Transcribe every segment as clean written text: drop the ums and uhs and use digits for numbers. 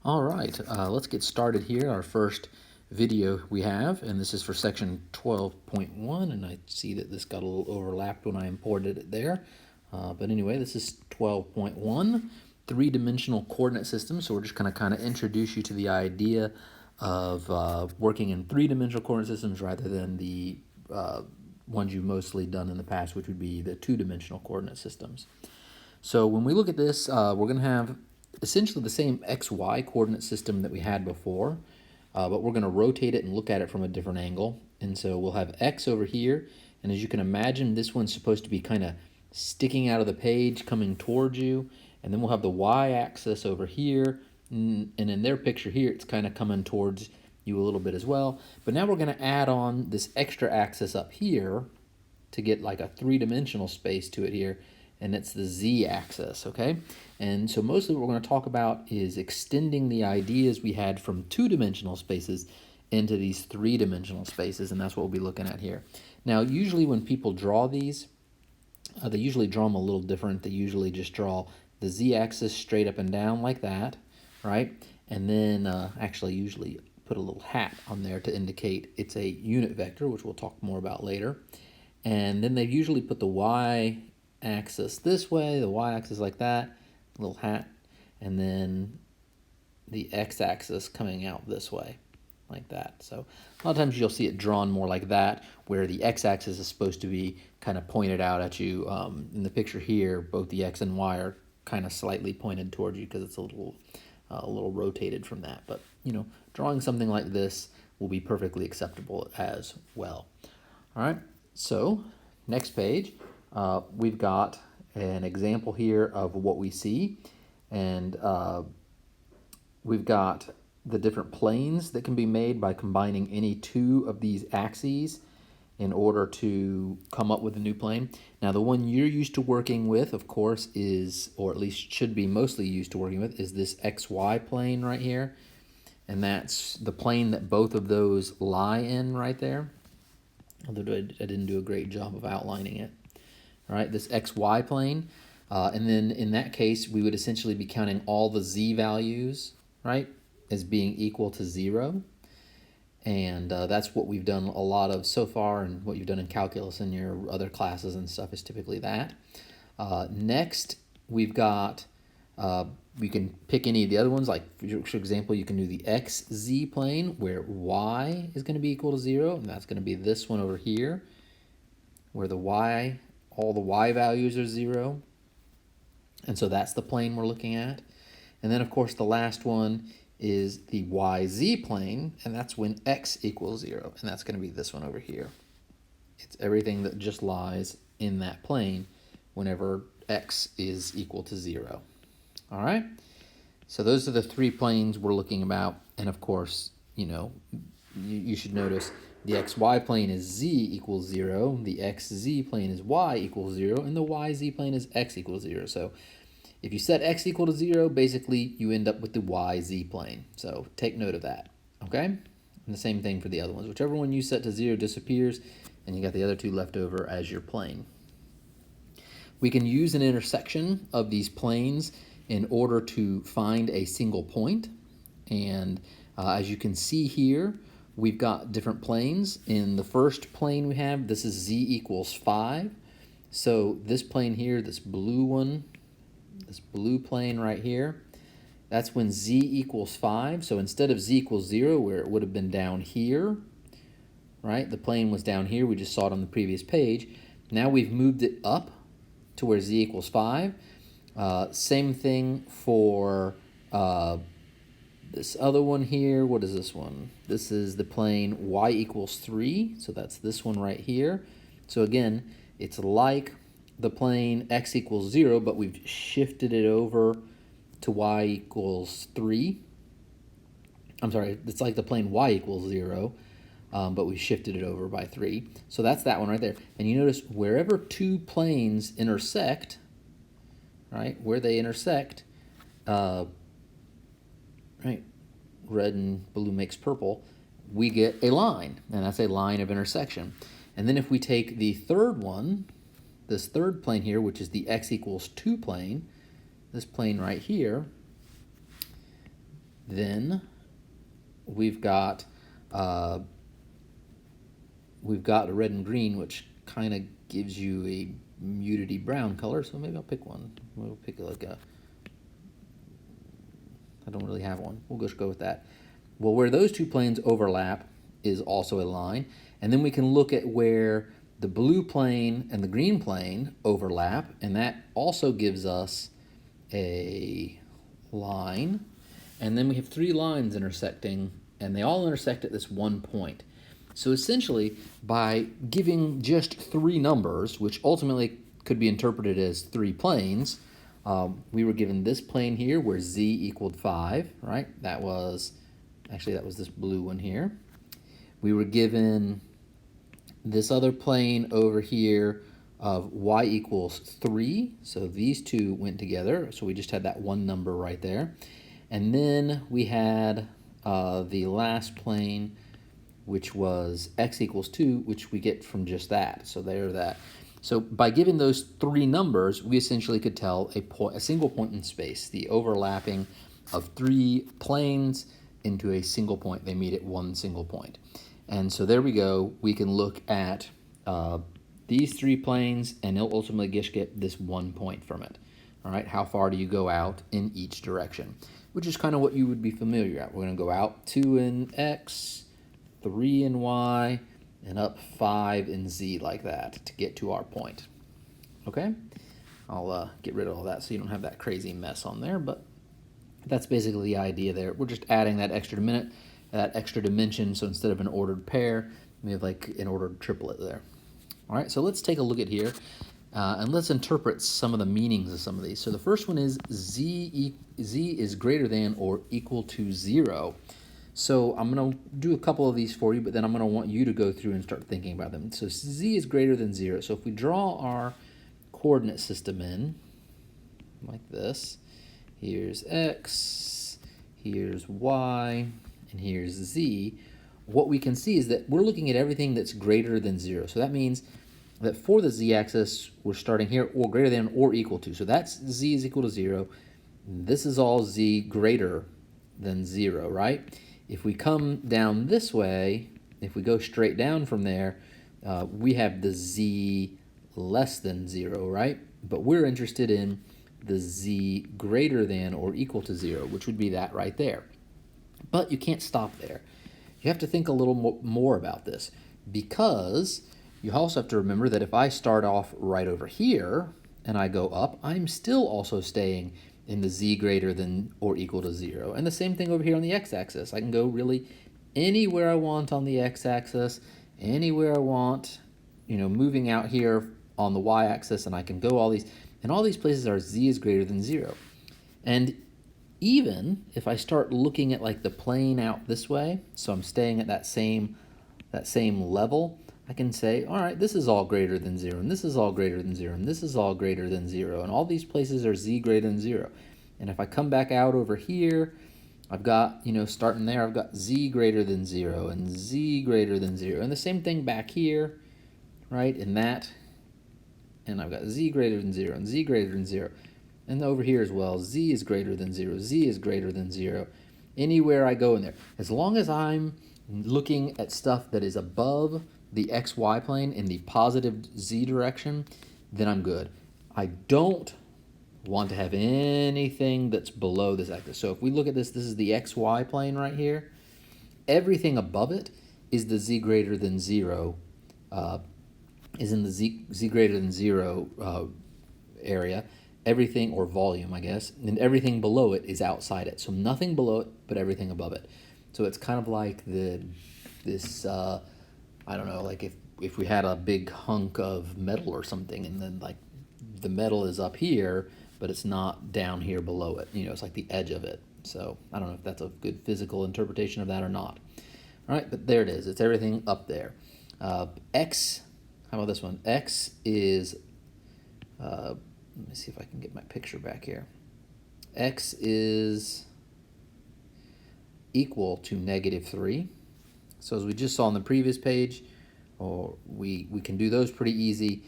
All right, let's get started here. Our first video we have, and this is for section 12.1, and I see that this got a little overlapped when I imported it there. But anyway, this is 12.1, three-dimensional coordinate system. So we're just going to kind of introduce you to the idea of working in three-dimensional coordinate systems rather than the ones you've mostly done in the past, which would be the two-dimensional coordinate systems. So when we look at this, we're going to have essentially the same XY coordinate system that we had before, but we're going to rotate it and look at it from a different angle. And so we'll have X over here, and as you can imagine, this one's supposed to be kind of sticking out of the page, coming towards you, and then we'll have the Y-axis over here, and in their picture here, it's kind of coming towards you a little bit as well. But now we're going to add on this extra axis up here to get like a three-dimensional space to it here, and it's the z-axis, okay? And so mostly what we're going to talk about is extending the ideas we had from two-dimensional spaces into these three-dimensional spaces, and that's what we'll be looking at here. Now, usually when people draw these, they usually draw them a little different. They usually just draw the z-axis straight up and down like that, right? And then actually usually put a little hat on there to indicate it's a unit vector, which we'll talk more about later. And then they usually put the y-axis this way, the y-axis like that, little hat, and then the x-axis coming out this way, like that. So a lot of times you'll see it drawn more like that, where the x-axis is supposed to be kind of pointed out at you. In the picture here, both the x and y are kind of slightly pointed towards you because it's a little rotated from that. But you know, drawing something like this will be perfectly acceptable as well. All right. So next page, we've got an example here of what we see, and we've got the different planes that can be made by combining any two of these axes in order to come up with a new plane. Now the one you're used to working with, of course, is, or at least should be mostly used to working with, is this XY plane right here, and that's the plane that both of those lie in right there. Although I didn't do a great job of outlining it. All right, this XY plane. And then in that case, we would essentially be counting all the z values, right, as being equal to 0. And that's what we've done a lot of so far, and what you've done in calculus and your other classes and stuff is typically that. Next, we've got, we can pick any of the other ones, like for example, you can do the xz plane where y is going to be equal to 0, and that's going to be this one over here, where the y, all the y values are 0. And so that's the plane we're looking at. And then of course the last one is the yz plane, and that's when x equals 0, and that's going to be this one over here. It's everything that just lies in that plane whenever x is equal to 0. All right, so those are the three planes we're looking about, and of course, you know, you should notice the xy plane is z equals 0, the xz plane is y equals 0, and the yz plane is x equals 0. So if you set x equal to 0, basically you end up with the yz plane. So take note of that, okay? And the same thing for the other ones. Whichever one you set to 0 disappears, and you got the other two left over as your plane. We can use an intersection of these planes in order to find a single point. And as you can see here, we've got different planes. In the first plane we have, this is z equals 5. So this plane here, this blue one, this blue plane right here, that's when z equals 5. So instead of z equals 0, where it would have been down here, right? The plane was down here. We just saw it on the previous page. Now we've moved it up to where z equals 5. Same thing for this other one here. What is this one? This is the plane y equals 3. So that's this one right here. So again, it's like the plane x equals 0, but we've shifted it over to y equals 3. I'm sorry, it's like the plane y equals 0, but we shifted it over by 3. So that's that one right there. And you notice wherever two planes intersect, right, where they intersect, right, red and blue makes purple, we get a line, and that's a line of intersection. And then if we take the third one, this third plane here, which is the x equals 2 plane, this plane right here, then we've got a red and green, which kind of gives you a mutedy brown color. So maybe I'll pick one. We'll pick like a, I don't really have one. We'll just go with that. Well, where those two planes overlap is also a line. And then we can look at where the blue plane and the green plane overlap, and that also gives us a line. And then we have three lines intersecting, and they all intersect at this one point. So essentially, by giving just three numbers, which ultimately could be interpreted as three planes, we were given this plane here where z equaled 5, right? That was this blue one here. We were given this other plane over here of y equals 3. So these two went together. So we just had that one number right there. And then we had the last plane, which was x equals 2, which we get from just that. So there that. So by giving those three numbers, we essentially could tell a single point in space, the overlapping of three planes into a single point. They meet at one single point. And so there we go. We can look at these three planes, and it'll ultimately just get this 1 point from it. All right, how far do you go out in each direction? Which is kind of what you would be familiar at. We're going to go out 2 in x, 3 in y, and up 5 in z like that to get to our point. Okay, I'll get rid of all that so you don't have that crazy mess on there, but that's basically the idea there. We're just adding that extra dimension, so instead of an ordered pair, we have like an ordered triplet there. All right, so let's take a look at here, and let's interpret some of the meanings of some of these. So the first one is z is greater than or equal to 0. So I'm going to do a couple of these for you, but then I'm going to want you to go through and start thinking about them. So z is greater than 0. So if we draw our coordinate system in like this, here's x, here's y, and here's z, what we can see is that we're looking at everything that's greater than 0. So that means that for the z-axis, we're starting here, or greater than or equal to. So that's z is equal to 0. This is all z greater than 0, right? If we come down this way, if we go straight down from there, we have the z less than 0, right? But we're interested in the z greater than or equal to 0, which would be that right there. But you can't stop there. You have to think a little more about this, because you also have to remember that if I start off right over here and I go up, I'm still also staying in the z greater than or equal to 0. And the same thing over here on the x-axis. I can go really anywhere I want on the x-axis, anywhere I want, moving out here on the y-axis, and I can go all these, and all these places are z is greater than 0. And even if I start looking at like the plane out this way, so I'm staying at that same level, I can say, all right, this is all greater than 0, and this is all greater than 0, and this is all greater than 0, and all these places are z greater than 0. And if I come back out over here, I've got, starting there, I've got z greater than 0 and z greater than 0. And the same thing back here, right, in that, and I've got z greater than 0 and z greater than 0. And over here as well, z is greater than 0, z is greater than 0. Anywhere I go in there, as long as I'm looking at stuff that is above the xy plane in the positive z direction, then I'm good. I don't want to have anything that's below this axis. So if we look at this is the xy plane right here. Everything above it is the z greater than 0, is in the z greater than 0 area. Everything, or volume, I guess, and everything below it is outside it. So nothing below it, but everything above it. So it's kind of like I don't know, like if we had a big hunk of metal or something, and then like the metal is up here, but it's not down here below it. It's like the edge of it. So I don't know if that's a good physical interpretation of that or not. All right, but there it is. It's everything up there. X, how about this one? X is, let me see if I can get my picture back here. X is equal to -3. So as we just saw on the previous page, or we can do those pretty easy.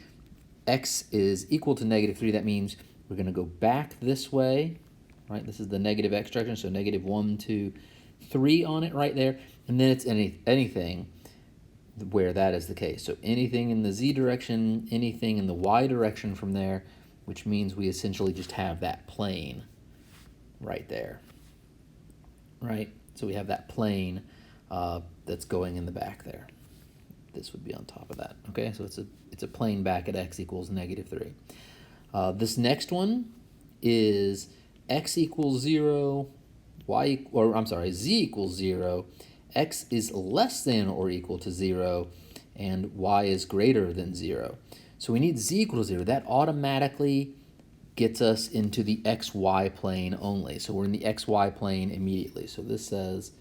X is equal to -3. That means we're going to go back this way, right? This is the negative x direction, so negative 1, 2, 3 on it right there. And then it's anything where that is the case. So anything in the z direction, anything in the y direction from there, which means we essentially just have that plane right there, right? So we have that plane that's going in the back there. This would be on top of that, okay? So it's a plane back at x equals negative 3. This next one is x equals 0, z equals 0, x is less than or equal to 0, and y is greater than 0. So we need z equals 0. That automatically gets us into the xy plane only. So we're in the xy plane immediately. So this says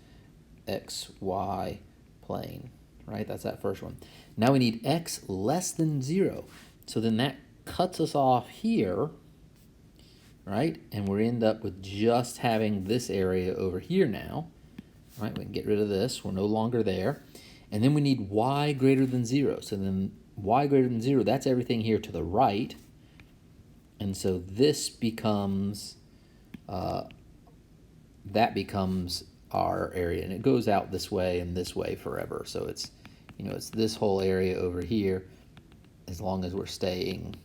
xy plane, right? That's that first one. Now we need x less than 0. So then that cuts us off here, right? And we end up with just having this area over here now, right? We can get rid of this. We're no longer there. And then we need y greater than 0. So then y greater than 0, that's everything here to the right. And so this becomes, that becomes our area. And it goes out this way and this way forever. So it's, you know, it's this whole area over here as long as we're staying,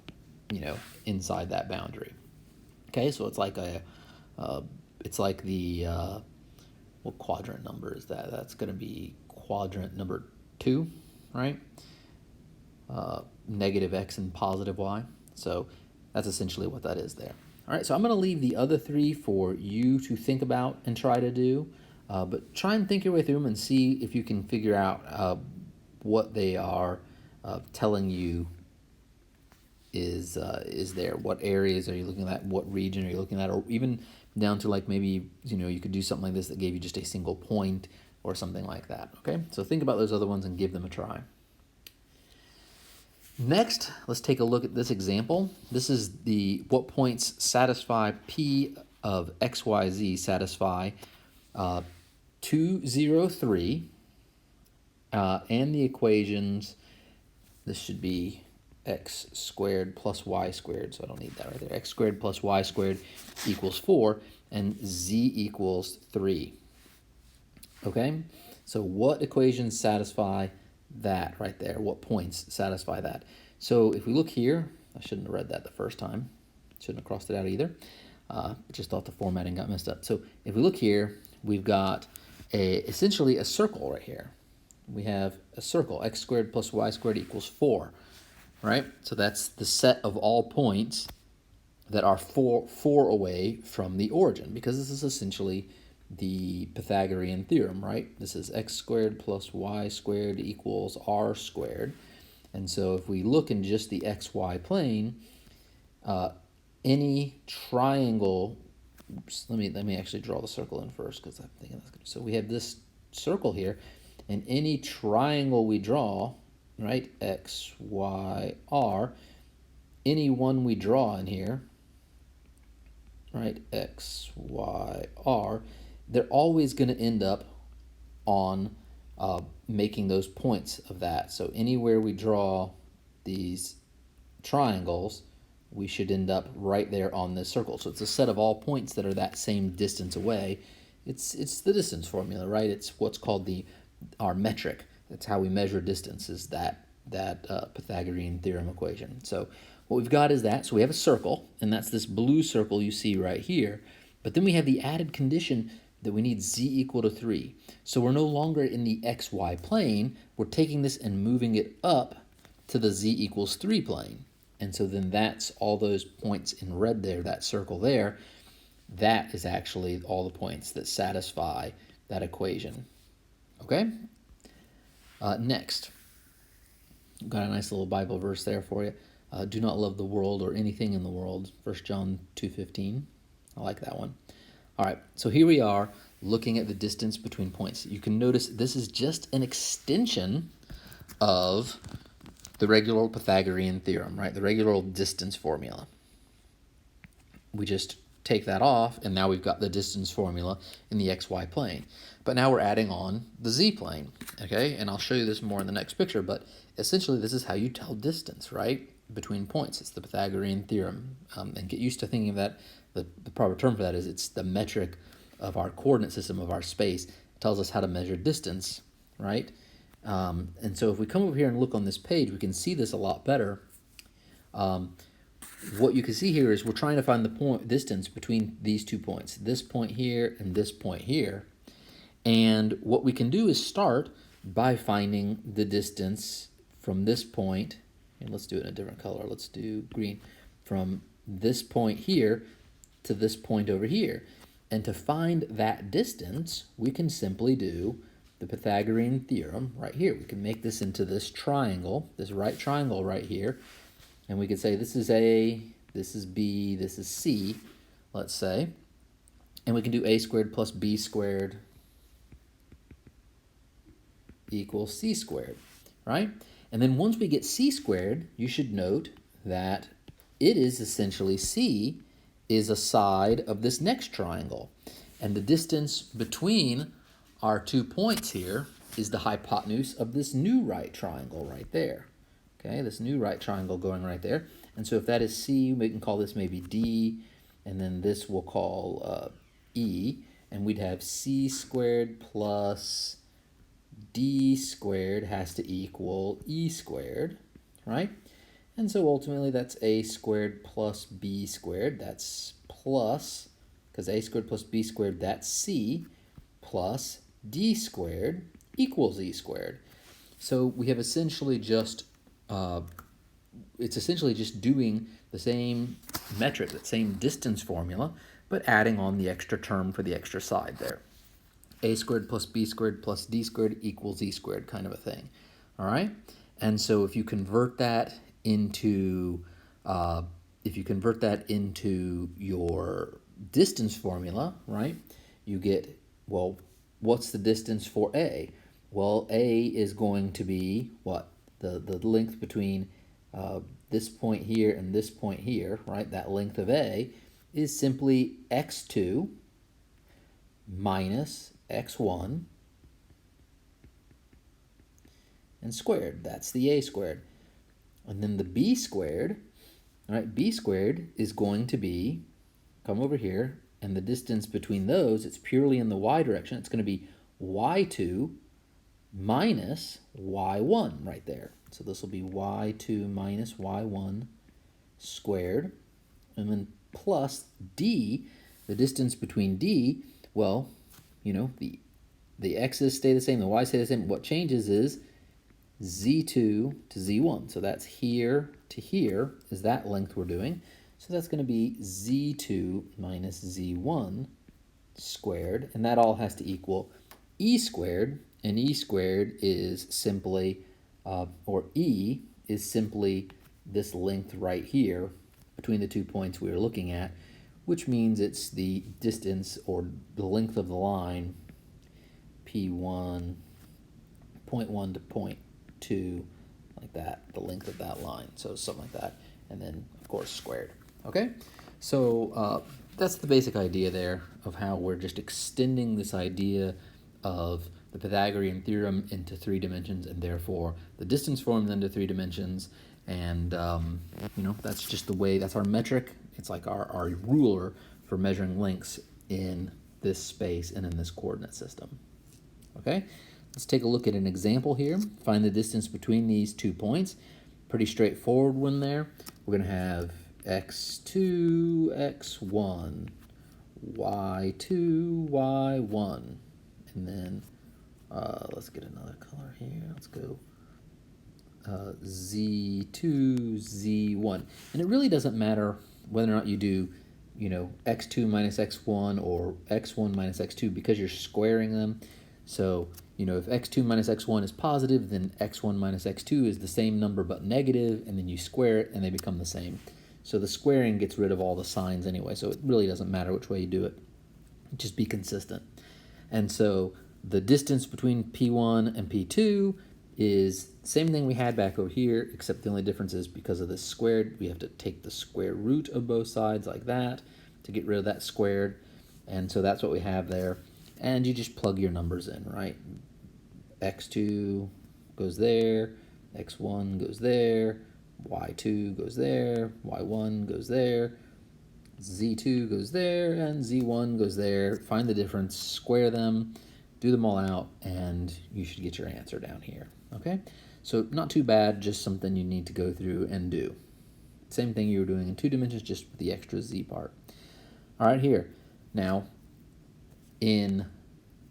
you know, inside that boundary. Okay, so it's like it's like the, what quadrant number is that? That's going to be quadrant number 2, right? Negative x and positive y. So that's essentially what that is there. All right, so I'm going to leave the other 3 for you to think about and try to do. But try and think your way through them and see if you can figure out what they are telling you is there. What areas are you looking at? What region are you looking at? Or even down to like maybe, you know, you could do something like this that gave you just a single point or something like that. Okay, so think about those other ones and give them a try. Next, let's take a look at this example. This is the what points satisfy P of x, y, z satisfy 2, 0, 3, and the equations. This should be x squared plus y squared, so I don't need that right there. X squared plus y squared equals 4, and z equals 3. Okay, so what equations satisfy that right there? What points satisfy that? So if we look here, I shouldn't have read that the first time. Shouldn't have crossed it out either. Just thought the formatting got messed up. So if we look here, we've got essentially a circle right here. We have a circle, x squared plus y squared equals 4, right? So that's the set of all points that are 4 away from the origin, because this is essentially the Pythagorean theorem, right? This is x squared plus y squared equals r squared. And so if we look in just the xy plane, any triangle, oops, let me actually draw the circle in first, because I'm thinking that's good. So we have this circle here, and any triangle we draw, right, x, y, r, any one we draw in here, right, x, y, r, they're always going to end up on making those points of that. So anywhere we draw these triangles, we should end up right there on this circle. So it's a set of all points that are that same distance away. It's the distance formula, right? It's what's called our metric. That's how we measure distance, is that Pythagorean theorem equation. So what we've got is that. So we have a circle, and that's this blue circle you see right here. But then we have the added condition that we need z equal to 3. So we're no longer in the xy plane. We're taking this and moving it up to the z equals 3 plane. And so then that's all those points in red there, that circle there. That is actually all the points that satisfy that equation. Okay? Next, got a nice little Bible verse there for you. Do not love the world or anything in the world. 1 John 2:15. I like that one. All right, so here we are looking at the distance between points. You can notice this is just an extension of the regular old Pythagorean theorem, right? The regular old distance formula. We just take that off, and now we've got the distance formula in the xy plane. But now we're adding on the z plane, okay? And I'll show you this more in the next picture, but essentially this is how you tell distance, right, between points. It's the Pythagorean theorem, and get used to thinking of that the proper term for that is it's the metric of our coordinate system of our space. It tells us how to measure distance, right? And so if we come over here and look on this page, we can see this a lot better. What you can see here is we're trying to find the distance between these 2 points, this point here and this point here. And what we can do is start by finding the distance from this point, and let's do it in a different color. Let's do green. From this point here to this point over here. And to find that distance, we can simply do the Pythagorean theorem right here. We can make this into this triangle, this right triangle right here. And we could say this is A, this is B, this is C, let's say. And we can do A squared plus B squared equals C squared, right? And then once we get C squared, you should note that it is essentially C is a side of this next triangle. And the distance between our 2 points here is the hypotenuse of this new right triangle right there. Okay, this new right triangle going right there. And so if that is C, we can call this maybe D, and then this we'll call E, and we'd have C squared plus D squared has to equal E squared, right? And so ultimately that's A squared plus B squared, that's plus, because A squared plus B squared, that's C, plus D squared equals E squared. So we have essentially just, it's essentially just doing the same metric, that same distance formula, but adding on the extra term for the extra side there. A squared plus B squared plus D squared equals E squared kind of a thing, all right? And so if you convert that into your distance formula, right, you get, well, what's the distance for A? Well, A is going to be what? The length between this point here and this point here, right? That length of A is simply x2 minus x1 and squared. That's the A squared. And then the B squared, all right, B squared is going to be, come over here, and the distance between those, it's purely in the y direction. It's going to be y2 minus y1 right there. So this will be y2 minus y1 squared. And then plus D, the distance between D, well, you know, the x's stay the same, the y's stay the same. What changes is z2 to z1. So that's here to here is that length we're doing. So that's going to be z2 minus z1 squared. And that all has to equal E squared. And E squared is simply, or E is simply this length right here between the 2 points we were looking at, which means it's the distance or the length of the line P1, point 1 to point 2, like that, the length of that line. So something like that, and then of course squared. Okay, so that's the basic idea there of how we're just extending this idea of the Pythagorean theorem into 3 dimensions, and therefore the distance formula into 3 dimensions. And you know, that's just the way, that's our metric. It's like our ruler for measuring lengths in this space and in this coordinate system. Okay, let's take a look at an example here. Find the distance between these 2 points. Pretty straightforward one there. We're going to have x2, x1, y2, y1. And then let's get another color here. Let's go z2, z1. And it really doesn't matter whether or not you do, you know, x2 minus x1 or x1 minus x2 because you're squaring them. So, you know, if x2 minus x1 is positive, then x1 minus x2 is the same number but negative, and then you square it and they become the same. So the squaring gets rid of all the signs anyway, so it really doesn't matter which way you do it. Just be consistent. And so the distance between P1 and P2 is the same thing we had back over here, except the only difference is because of this squared, we have to take the square root of both sides like that to get rid of that squared. And so that's what we have there. And you just plug your numbers in, right? x2 goes there, x1 goes there, y2 goes there, y1 goes there, Z2 goes there, and Z1 goes there. Find the difference, square them, do them all out, and you should get your answer down here, okay? So not too bad, just something you need to go through and do. Same thing you were doing in 2 dimensions, just with the extra Z part. All right, here. Now, in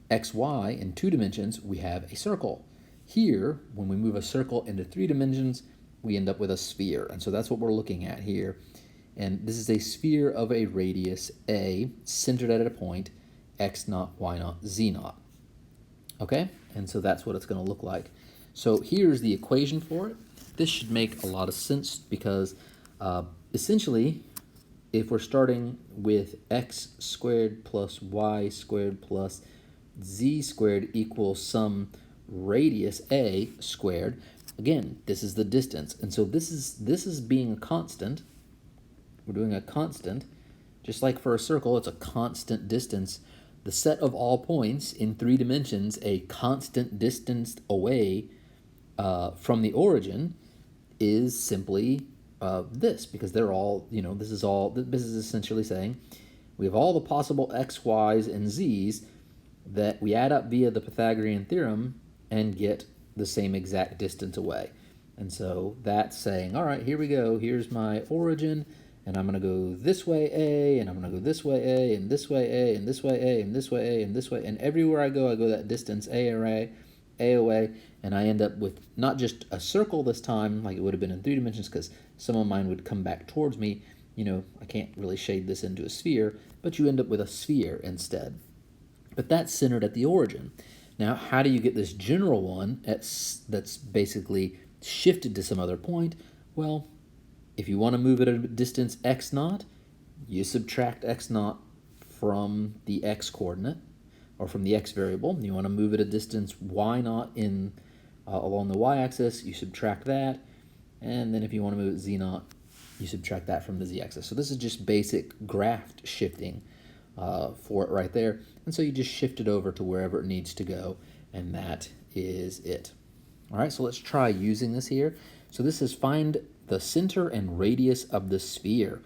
XY, in 2 dimensions, we have a circle. Here, when we move a circle into 3 dimensions, we end up with a sphere. And so that's what we're looking at here. And this is a sphere of a radius A, centered at a point, x naught, y naught, z naught. Okay? And so that's what it's going to look like. So here's the equation for it. This should make a lot of sense because essentially, if we're starting with x squared plus y squared plus z squared equals some radius a squared, again, this is the distance. And so this is being a constant. We're doing a constant. Just like for a circle, it's a constant distance. The set of all points in 3 dimensions, a constant distance away from the origin, is simply this, because they're all, this is essentially saying we have all the possible x, y's, and z's that we add up via the Pythagorean theorem and get the same exact distance away. And so that's saying, all right, here we go. Here's my origin, and I'm going to go this way A, and I'm going to go this way A, and this way A, and this way A, and this way A, and this way. And everywhere I go that distance A away, and I end up with not just a circle this time, like it would have been in 3 dimensions, because some of mine would come back towards me. I can't really shade this into a sphere, but you end up with a sphere instead. But that's centered at the origin. Now, how do you get this general one that's basically shifted to some other point? Well, if you want to move it at a distance x naught, you subtract x naught from the x coordinate, or from the x variable. You want to move it a distance y naught along the y-axis, you subtract that. And then if you want to move it z naught, you subtract that from the z-axis. So this is just basic graph shifting for it right there. And so you just shift it over to wherever it needs to go, and that is it. All right, so let's try using this here. So this is find the center and radius of the sphere.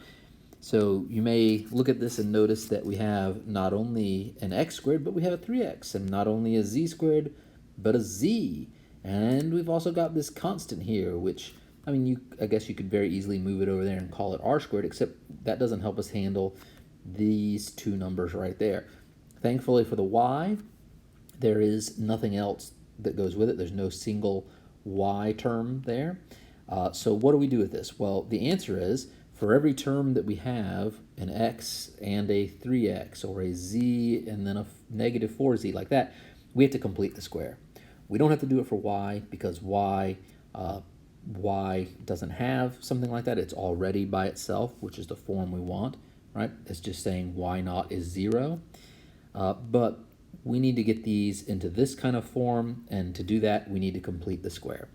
So you may look at this and notice that we have not only an x squared, but we have a 3x, and not only a z squared, but a z. And we've also got this constant here, which, I guess you could very easily move it over there and call it r squared, except that doesn't help us handle these 2 numbers right there. Thankfully for the y, there is nothing else that goes with it. There's no single y term there. So what do we do with this? Well, the answer is, for every term that we have, an x and a 3x, or a z and then a negative 4z, like that, we have to complete the square. We don't have to do it for y, because y doesn't have something like that. It's already by itself, which is the form we want, right? It's just saying y naught is 0. But we need to get these into this kind of form, and to do that, we need to complete the square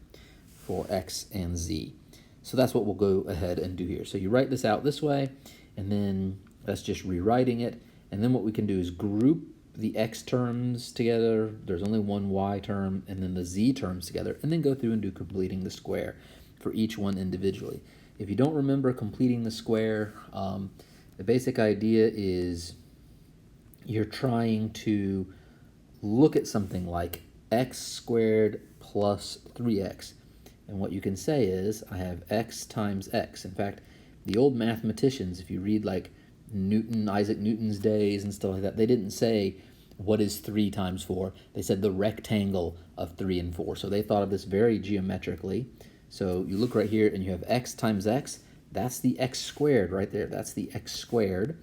for x and z. So that's what we'll go ahead and do here. So you write this out this way, and then that's just rewriting it. And then what we can do is group the x terms together. There's only one y term, and then the z terms together, and then go through and do completing the square for each one individually. If you don't remember completing the square, the basic idea is you're trying to look at something like x squared plus 3x. And what you can say is, I have x times x. In fact, the old mathematicians, if you read like Isaac Newton's days and stuff like that, they didn't say, what is 3 times 4? They said the rectangle of 3 and 4. So they thought of this very geometrically. So you look right here and you have x times x. That's the x squared right there. That's the x squared.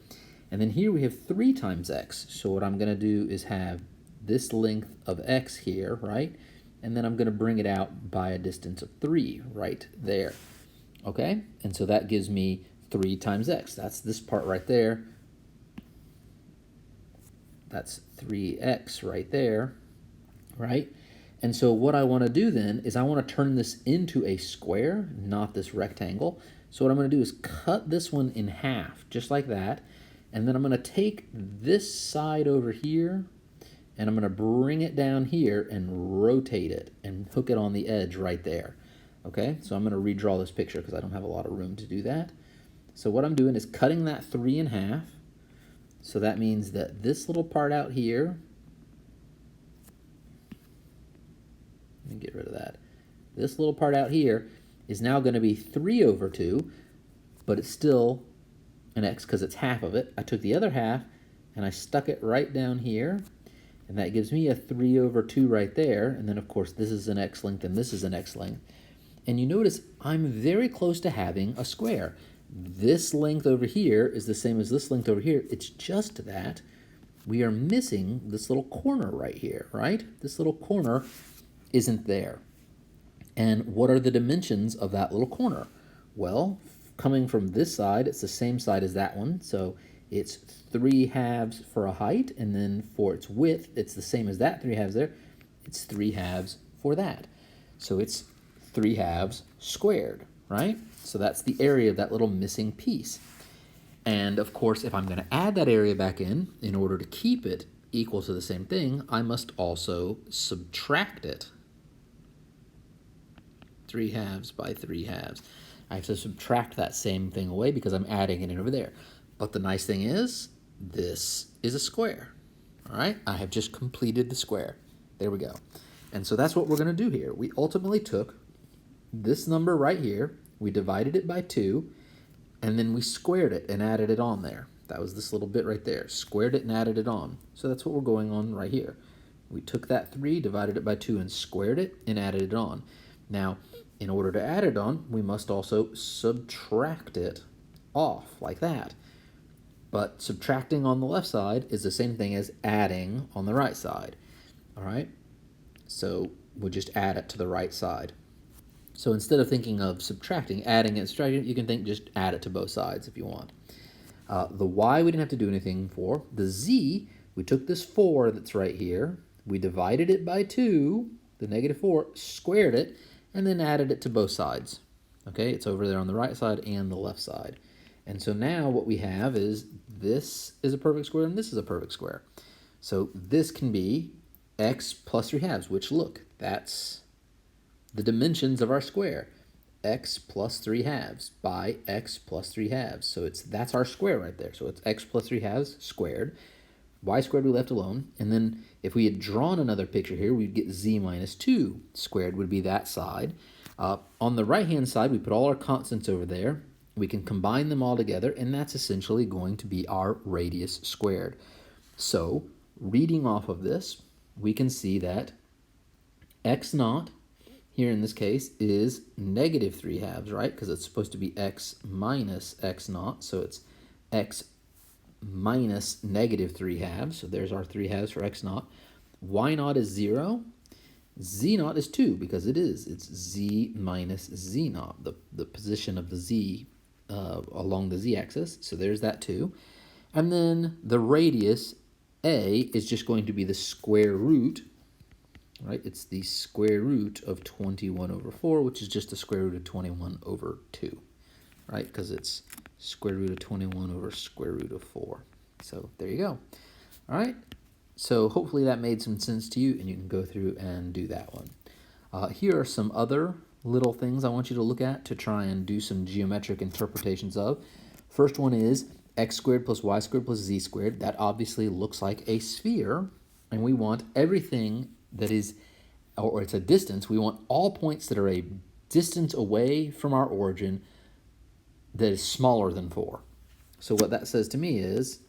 And then here we have 3 times x. So what I'm going to do is have this length of x here, right? And then I'm going to bring it out by a distance of 3 right there. Okay? And so that gives me 3 times x. That's this part right there. That's 3x right there, right? And so what I want to do then is I want to turn this into a square, not this rectangle. So what I'm going to do is cut this one in half, just like that. And then I'm going to take this side over here, and I'm going to bring it down here and rotate it and hook it on the edge right there. Okay, so I'm going to redraw this picture because I don't have a lot of room to do that. So what I'm doing is cutting that 3 in half. So that means that this little part out here, let me get rid of that. This little part out here is now going to be 3 over 2, but it's still an x because it's half of it. I took the other half and I stuck it right down here, and that gives me a 3 over 2 right there. And then, of course, this is an x length and this is an x length. And you notice I'm very close to having a square. This length over here is the same as this length over here. It's just that we are missing this little corner right here, right? This little corner isn't there. And what are the dimensions of that little corner? Well, coming from this side, it's the same side as that one. So it's 3 halves for a height, and then for its width, it's the same as that 3 halves there. It's 3 halves for that. So it's 3 halves squared, right? So that's the area of that little missing piece. And of course, if I'm going to add that area back in order to keep it equal to the same thing, I must also subtract it. 3 halves by 3 halves. I have to subtract that same thing away because I'm adding it in over there. But the nice thing is, this is a square. All right, I have just completed the square. There we go. And so that's what we're going to do here. We ultimately took this number right here, we divided it by 2, and then we squared it and added it on there. That was this little bit right there. Squared it and added it on. So that's what we're going on right here. We took that 3, divided it by 2, and squared it and added it on. Now, in order to add it on, we must also subtract it off, like that. But subtracting on the left side is the same thing as adding on the right side. All right? So we'll just add it to the right side. So instead of thinking of subtracting, adding and subtracting, you can think just add it to both sides if you want. The y we didn't have to do anything for. The z, we took this 4 that's right here, we divided it by 2, the negative 4, squared it, and then added it to both sides. Okay, it's over there on the right side and the left side. And so now what we have is this is a perfect square and this is a perfect square. So this can be x plus 3 halves, which look, that's the dimensions of our square. X plus 3 halves by x plus 3 halves. So that's our square right there. So it's x plus 3 halves squared. Y squared we left alone. And then if we had drawn another picture here, we'd get z minus 2 squared would be that side. On the right-hand side, we put all our constants over there. We can combine them all together, and that's essentially going to be our radius squared. So reading off of this, we can see that x naught here in this case is negative 3 halves, right? Because it's supposed to be x minus x naught. So it's x minus negative 3 halves. So there's our 3 halves for x naught. Y naught is 0. Z naught is 2 because it is. It's z minus z naught, the position of the z along the z-axis. So there's that 2. And then the radius a is just going to be the square root. Right, it's the square root of 21 over 4, which is just the square root of 21 over 2, right? Because it's square root of 21 over square root of 4. So there you go. All right, so hopefully that made some sense to you, and you can go through and do that one. Here are some other little things I want you to look at to try and do some geometric interpretations of. First one is x squared plus y squared plus z squared. That obviously looks like a sphere, and we want everything that is, or it's a distance, we want all points that are a distance away from our origin that is smaller than 4. So what that says to me is,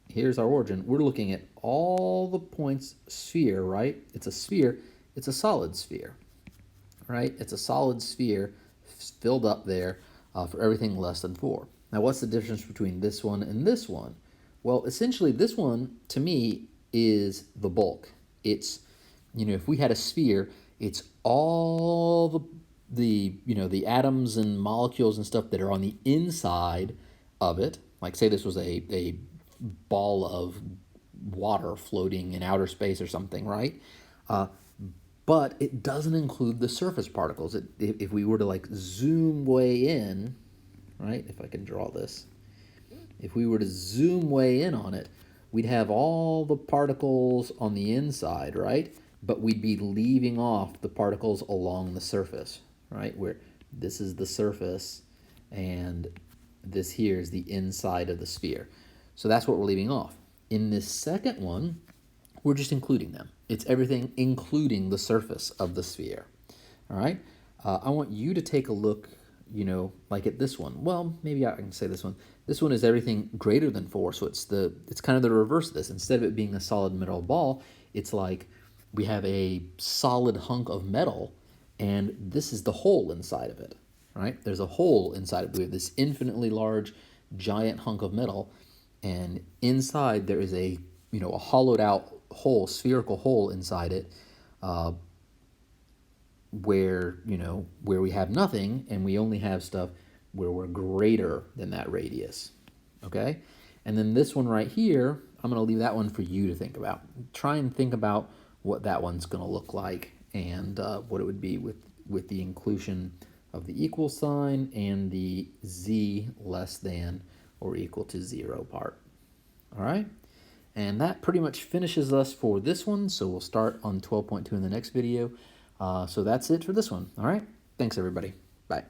here's our origin. We're looking at all the points sphere, right? It's a sphere. It's a solid sphere, right? It's a solid sphere filled up there for everything less than 4. Now, what's the difference between this one and this one? Well, essentially, this one, to me, is the bulk. It's, if we had a sphere, it's all the atoms and molecules and stuff that are on the inside of it. Like, say this was a ball of water floating in outer space or something, right? But it doesn't include the surface particles. If we were to like zoom way in, right? If I can draw this, if we were to zoom way in on it, we'd have all the particles on the inside, right? But we'd be leaving off the particles along the surface, right? Where this is the surface, and this here is the inside of the sphere. So that's what we're leaving off. In this second one, we're just including them. It's everything including the surface of the sphere. All right? I want you to take a look, you know, like at this one. Well, maybe I can say this one. This one is everything greater than 4, so it's kind of the reverse of this. Instead of it being a solid metal ball, it's like we have a solid hunk of metal, and this is the hole inside of it, right? There's a hole inside of it. We have this infinitely large, giant hunk of metal, and inside there is a, you know, a hollowed out hole, spherical hole inside it, where, you know, where we have nothing, and we only have stuff where we're greater than that radius, okay? And then this one right here, I'm going to leave that one for you to think about. Try and think about what that one's going to look like, and what it would be with the inclusion of the equal sign and the z less than or equal to 0 part. All right? And that pretty much finishes us for this one, so we'll start on 12.2 in the next video. So that's it for this one. All right? Thanks, everybody. Bye.